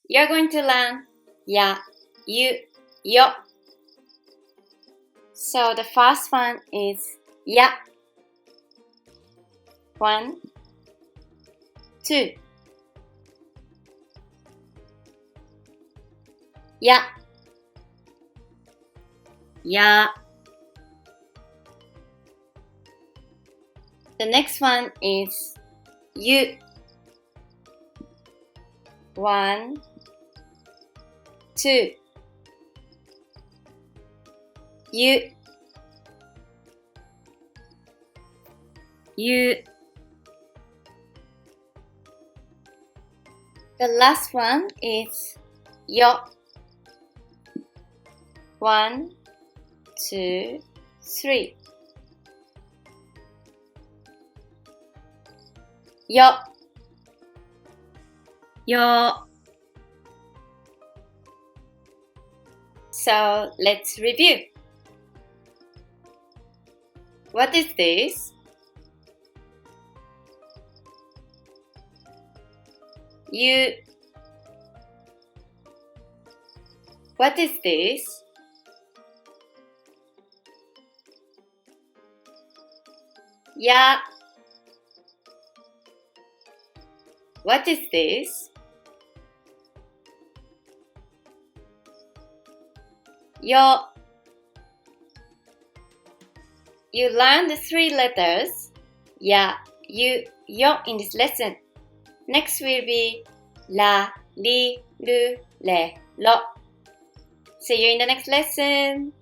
You're going to learn ya, yu, yo. So the first one is ya. 1, 2. Ya, ya. The next one is yu. 1, 2. Yu, yu. The last one is yo. 1, 2, 3. Yo, yo. So let's review. What is this? You. What is this? Ya. What is this? Yo. You learned the 3 letters ya, yu, yo in this lesson. Next will be la, li, lu, le, lo. See you in the next lesson.